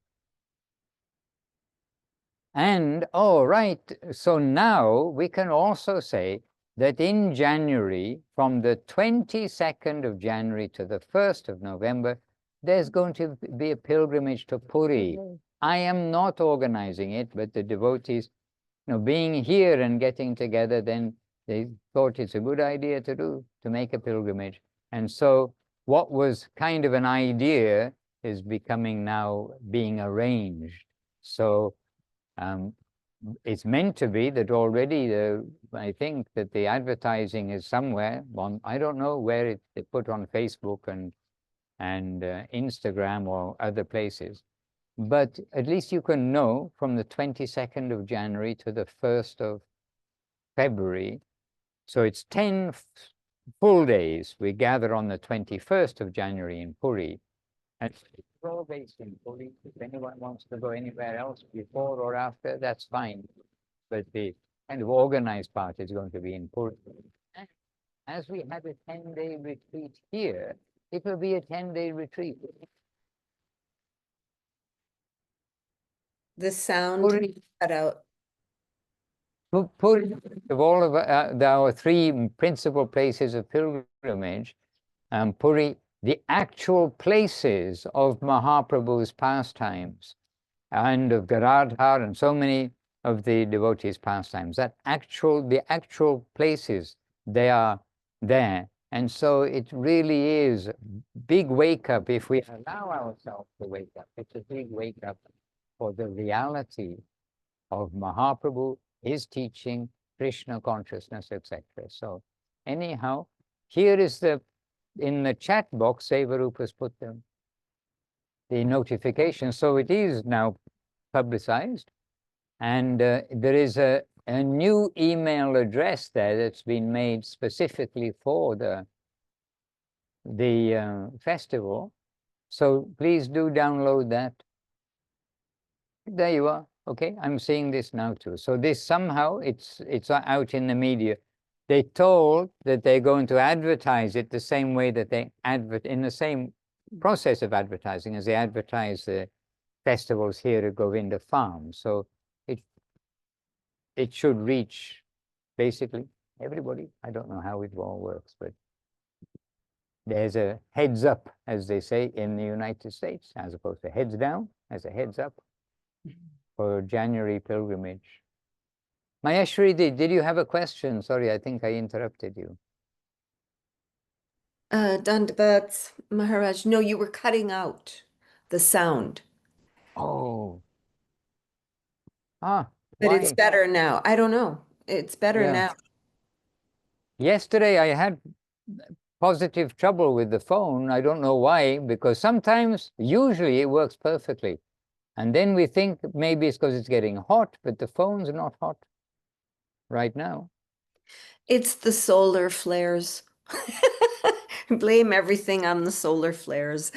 And, oh, right, so now we can also say that in January, from the 22nd of January to the 1st of November, there's going to be a pilgrimage to Puri. I am not organizing it, but the devotees, being here and getting together, then they thought it's a good idea to make a pilgrimage. And so what was kind of an idea is becoming now being arranged. So it's meant to be that already I think that the advertising is somewhere on, I don't know where it's put on Facebook and Instagram or other places, but at least you can know from the 22nd of January to the 1st of February. So it's 10 full days. We gather on the 21st of January in Puri. And it's all based in Puri. If anyone wants to go anywhere else before or after, that's fine. But the kind of organized part is going to be in Puri. And as we have a 10-day retreat here, it will be a 10-day retreat. The sound Puri, cut out. Puri, of all of our three principal places of pilgrimage, Puri, the actual places of Mahaprabhu's pastimes and of Garadhar and so many of the devotees' pastimes, the actual places, they are there. And so it really is a big wake up if we allow ourselves to wake up. It's a big wake up for the reality of Mahaprabhu, his teaching, Krishna consciousness, etc. So anyhow, here is in the chat box, Sevarupa's put the notification. So it is now publicized. And there is a new email address there that's been made specifically for the festival. So please do download that. There you are. Okay, I'm seeing this now too. So this somehow it's out in the media. They told that they're going to advertise it the same way that they in the same process of advertising as they advertise the festivals here at Govinda Farm. So it should reach basically everybody. I don't know how it all works, but there's a heads up, as they say in the United States, as opposed to heads down, as a heads up for January pilgrimage. Mayashri, did you have a question? Sorry, I think I interrupted you. Dandavat Maharaj, no, you were cutting out the sound. Oh. But why? it's better now. I don't know. It's better now. Yesterday I had positive trouble with the phone. I don't know why, because usually it works perfectly. And then we think maybe it's because it's getting hot, but the phone's not hot right now. It's the solar flares. Blame everything on the solar flares.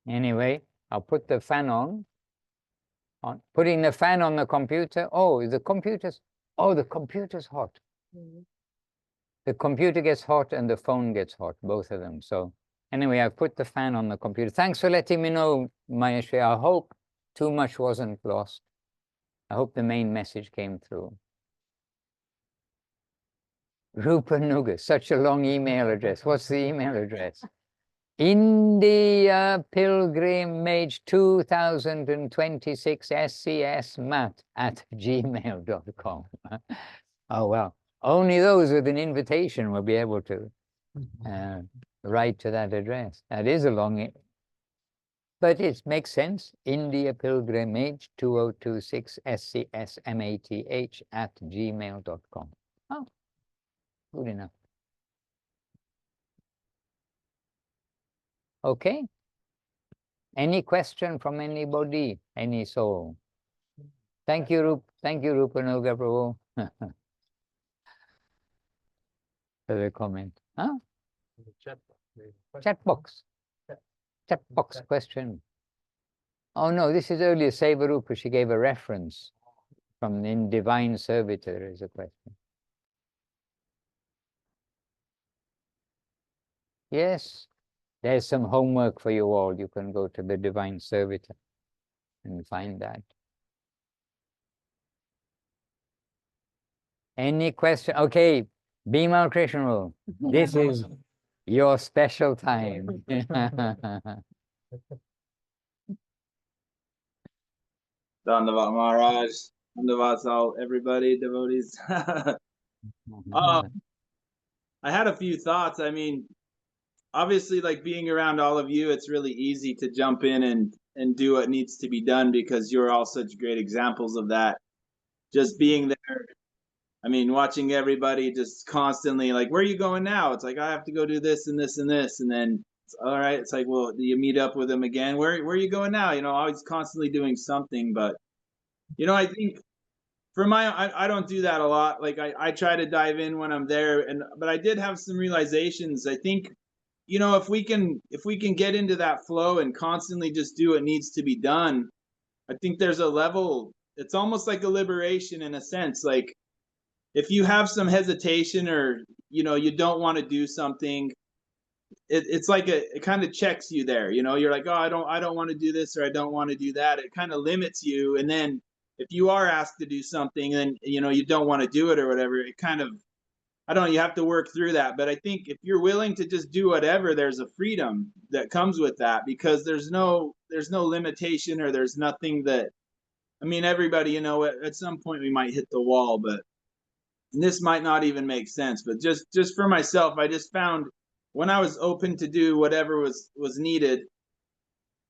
Anyway, I'll put the fan on. Putting the fan on the computer. Oh, the computer's hot. Mm-hmm. The computer gets hot and the phone gets hot, both of them. So anyway, I've put the fan on the computer. Thanks for letting me know, Mayashri. I hope too much wasn't lost. I hope the main message came through. Rupa Nuga, such a long email address. What's the email address? India Pilgrimage 2026 scsmat@gmail.com. Oh, well, only those with an invitation will be able to write to that address. That is a long, but it makes sense. India Pilgrimage 2026 scsmath@gmail.com. Oh, good enough. Okay. Any question from anybody? Any soul? Thank you, Rupa Nuga Prabhu. For the comment. Huh? Chat box. Chat box question. Oh no, this is earlier Sevarupa. She gave a reference from in Divine Servitor as a question. Yes, there's some homework for you all. You can go to the Divine Servitor and find that. Any question? Okay, Bhima Krishna, this is your special time. Dandavat Maharaj, Dandavat all everybody, devotees. I had a few thoughts. I mean, obviously, like being around all of you, it's really easy to jump in and do what needs to be done because you're all such great examples of that. Just being there. I mean, watching everybody just constantly like, where are you going now? It's like, I have to go do this and this and this. And then, all right, it's like, well, do you meet up with them again? Where are you going now? You know, always constantly doing something. But, you know, I think for I don't do that a lot. Like I try to dive in when I'm there. But I did have some realizations. I think, you know, if we can get into that flow and constantly just do what needs to be done, I think there's a level, it's almost like a liberation in a sense. Like, if you have some hesitation or, you know, you don't want to do something, it's like it kind of checks you there. You know, you're like, oh, I don't want to do this or I don't want to do that. It kind of limits you. And then if you are asked to do something and, you know, you don't want to do it or whatever, it kind of, I don't know, you have to work through that. But I think if you're willing to just do whatever, there's a freedom that comes with that because there's no limitation or there's nothing that, I mean, everybody, you know, at some point we might hit the wall, but and this might not even make sense, but just for myself, I just found when I was open to do whatever was needed,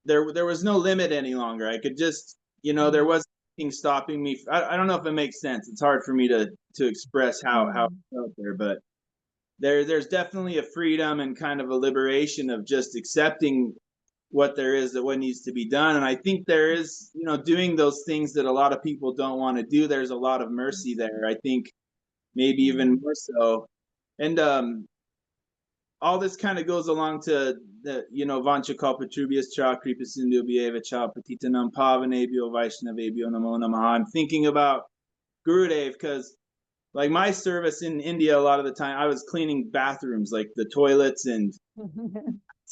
there was no limit any longer. I could just, you know, there wasn't anything stopping me. I don't know if it makes sense. It's hard for me to express how I felt there, but there's definitely a freedom and kind of a liberation of just accepting what there is, that what needs to be done. And I think there is, you know, doing those things that a lot of people don't want to do. There's a lot of mercy there. I think maybe even more so. And all this kind of goes along to the, you know, Vancha Kalpatrubhyas Cha Kripa Sindhu Bhyeva Cha Patitanam Pavanebhyo Vaishnavebhyo Namo Namaha. I'm thinking about Gurudev because like my service in India, a lot of the time I was cleaning bathrooms, like the toilets and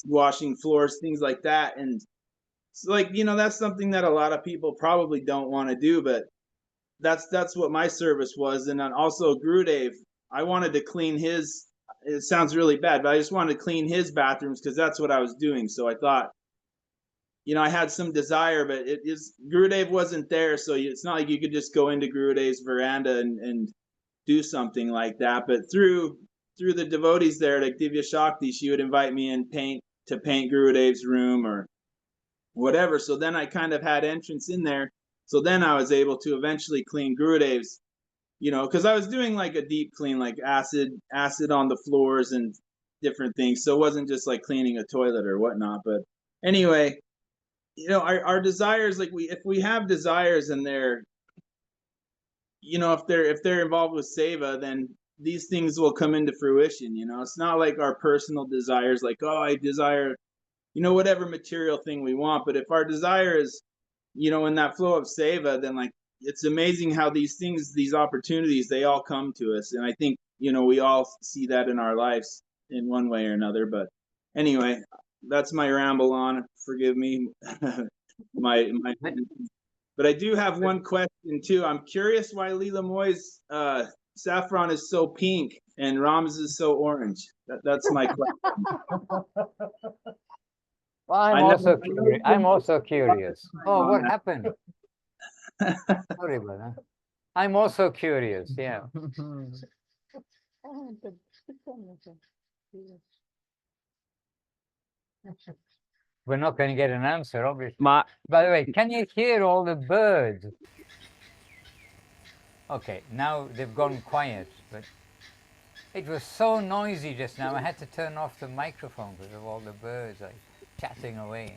washing floors, things like that. And it's like, you know, that's something that a lot of people probably don't want to do, but that's what my service was. And then also Gurudev, I wanted to clean his, it sounds really bad, but I just wanted to clean his bathrooms because that's what I was doing. So I thought, you know, I had some desire, but it is, Gurudev wasn't there. So it's not like you could just go into Gurudev's veranda and do something like that. But through the devotees there, like Divya Shakti, she would invite me in to paint Gurudev's room or whatever. So then I kind of had entrance in there. So then I was able to eventually clean Gurudev's, you know, because I was doing like a deep clean, like acid on the floors and different things. So it wasn't just like cleaning a toilet or whatnot. But anyway, you know, our desires, like if we have desires and they're, you know, if they're involved with seva, then these things will come into fruition. You know, it's not like our personal desires, like, oh, I desire, you know, whatever material thing we want. But if our desire is, you know, in that flow of seva, then like it's amazing how these things, these opportunities, they all come to us. And I think, you know, we all see that in our lives in one way or another. But anyway, that's my ramble on. Forgive me. my but I do have one question too. I'm curious why Leela Moy's saffron is so pink and Ram's is so orange. That's my question. Well, I'm also curious. Oh, what happened? Sorry about that. I'm also curious. Yeah. We're not going to get an answer, obviously. By the way, can you hear all the birds? Okay, now they've gone quiet, but it was so noisy just now. I had to turn off the microphone because of all the birds like chatting away.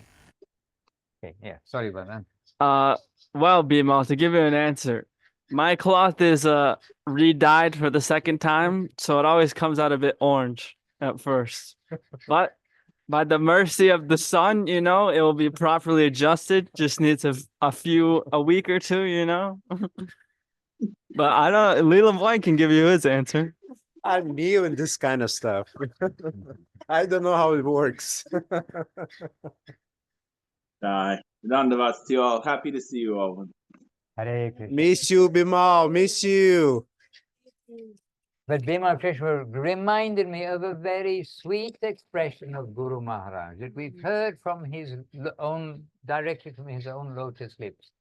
Okay, yeah, sorry about that. Well, Bimal, to give you an answer, my cloth is re-dyed for the second time, so it always comes out a bit orange at first. But by the mercy of the sun, you know, it will be properly adjusted. Just needs a week or two, you know. But I don't. Leela Boy can give you his answer. I'm new in this kind of stuff. I don't know how it works. Dandavats to you all. Happy to see you all. Hare Krishna. Miss you, Bimal. Miss you. But Bhima Krishna reminded me of a very sweet expression of Guru Maharaj that we've heard from his own, directly from his own lotus lips.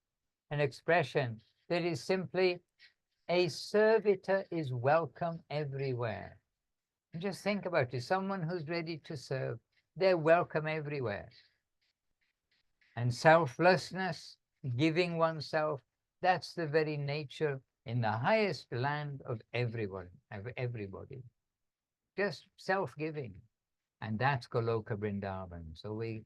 An expression that is simply, a servitor is welcome everywhere. And just think about it, someone who's ready to serve, they're welcome everywhere. And selflessness, giving oneself, that's the very nature in the highest land of everyone, of everybody. Just self-giving. And that's Goloka Vrindavan. So we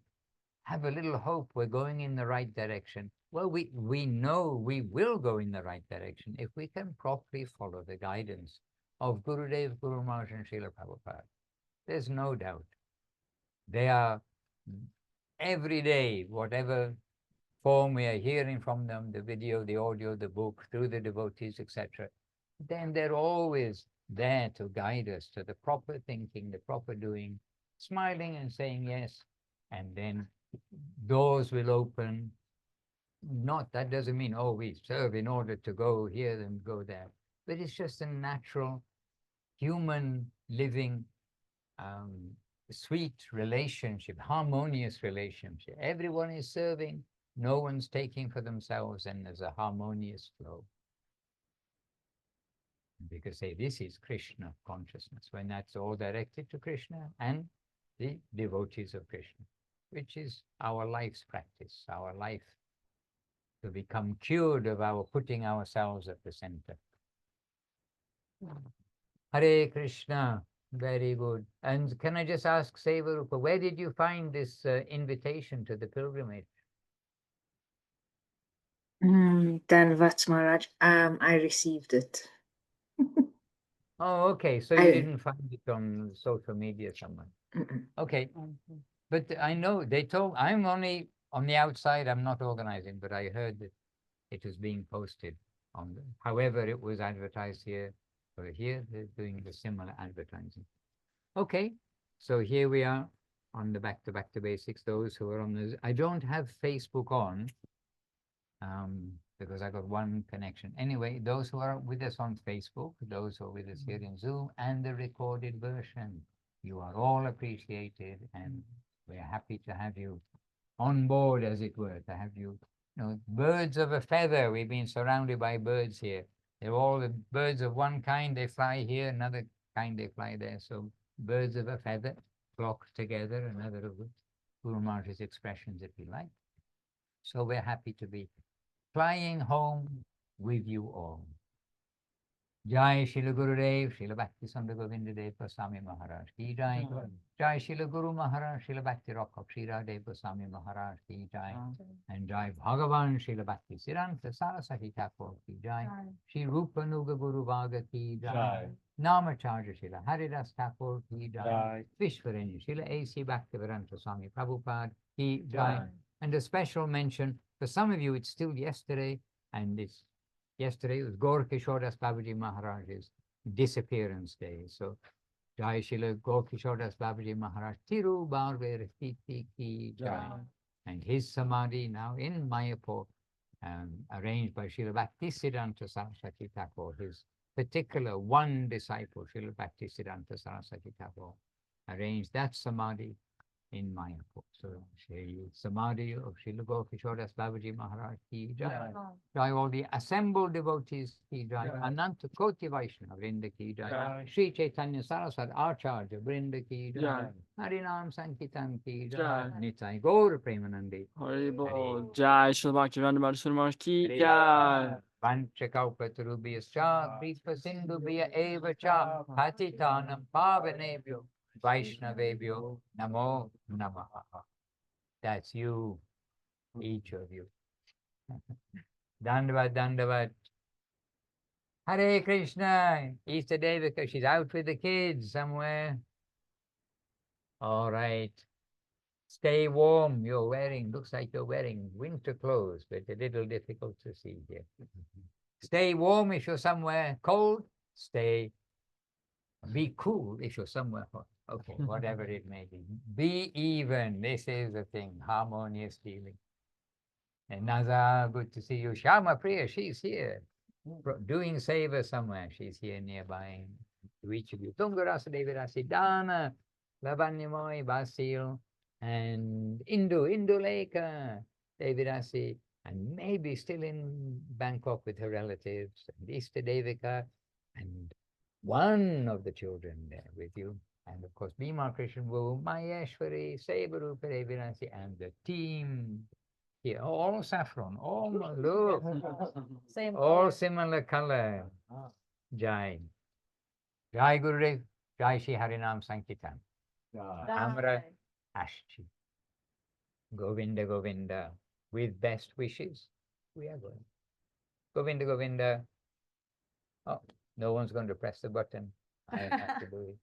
have a little hope we're going in the right direction. Well, we know we will go in the right direction if we can properly follow the guidance of Gurudev, Guru Maharaj and Srila Prabhupada. There's no doubt. They are every day, whatever form we are hearing from them, the video, the audio, the book, through the devotees, etc., then they're always there to guide us to the proper thinking, the proper doing, smiling and saying yes, and then doors will open. Not, that doesn't mean, oh, we serve in order to go here and go there, but it's just a natural human living sweet relationship, harmonious relationship. Everyone is serving, no one's taking for themselves, and there's a harmonious flow. Because say this is Krishna consciousness, when that's all directed to Krishna and the devotees of Krishna, which is our life's practice, our life to become cured of our putting ourselves at the center. Hare Krishna, very good. And can I just ask Sevarupa, where did you find this invitation to the pilgrimage? Dhanvats Maharaj, I received it. Oh, okay. So you didn't find it on social media somewhere. Okay. But I know they told, I'm only on the outside, I'm not organizing, but I heard that it was being posted on however it was advertised here, or here they're doing the similar advertising. Okay. So here we are on the back to basics. Those who are on the, I don't have Facebook on, because I got one connection. Anyway, those who are with us on Facebook, those who are with us here in Zoom, and the recorded version, you are all appreciated, and we're happy to have you on board, as it were, to have you, you know, birds of a feather. We've been surrounded by birds here. They're all the birds of one kind, they fly here, another kind they fly there. So birds of a feather flock together, another of Guru Maharaj's expressions, if you like. So we're happy to be flying home with you all. Jai Srila Gurudev, Srila Bhakti Sundar Govinda Dev Goswami Maharaj ki Jai. Jai Srila Guru Maharaj, Srila Bhakti Rock of Srila Dev Goswami Maharaj ki Jai. And Jai Bhagavan Srila Bhakti Siddhanta Saraswati Thakur ki Jai. Shri Rupa Nuga Guru Bhaga ki Jai. Namacharya Srila Haridas Thakur ki Jai. Vishwarenja Srila A.C. Bhaktivedanta Swami Prabhupada ki Jai. And a special mention, for some of you it's still yesterday, and it's yesterday was Gaur Kishore Das Babaji Maharaj's disappearance day. So Jai Srila Gaur Kishore Das Babaji Maharaj Tiru Barve Rafiti ki Jai. And his samadhi now in Mayapur, arranged by Srila Bhaktisiddhanta Saraswati Thakur, his particular one disciple, Srila Bhaktisiddhanta Saraswati Thakur, arranged that samadhi in Mayapur. So Shri Samadhi of Srila Gaur Kishore Das Babaji Maharaj ki Jai. Jai all the assembled devotees ki Jai. Ananta Koti Vaishnava Vrinda ki Jai. Shri Chaitanya Saraswat Acharya Vrinda ki Jai. Harinam Sankirtan ki Jai. Nitai Gaur Premanandi. Haribol. Jai Srila Bhaktivedanta Madhusudan Maharaj ki Jai. Panchakaupatarubhyascha Kripa Sindhubhya eva cha Patitanam Pavanebhyo Vaishnavebhyo Namo Namaha. That's you, each of you. Dandavad, Dandavad. Hare Krishna. Easter day because she's out with the kids somewhere. All right. Stay warm. You're wearing, looks like you're wearing winter clothes, but a little difficult to see here. Stay warm if you're somewhere cold. Be cool if you're somewhere hot. Okay, whatever it may be. Be even. This is the thing. Harmonious feeling. And Naza, good to see you. Shama Priya, she's here. Doing seva somewhere. She's here nearby. To each of you. Tungarasa Devirasi Dana, Lavanyamoy, Basil, and Induleka, Devirasi, and maybe still in Bangkok with her relatives, and Easter Devika, and one of the children there with you. And of course, Bhima Krishna Wu, Mayeshwari, Sevarupa Devirasi, and the team here. All saffron, all look, Same all color. similar color. Jai. Jai Gurudev, Jai Shri Harinam Sankirtan. Amra Jai. Ashchi. Govinda Govinda. With best wishes, we are going. Govinda Govinda. Oh, no one's going to press the button. I have to do it.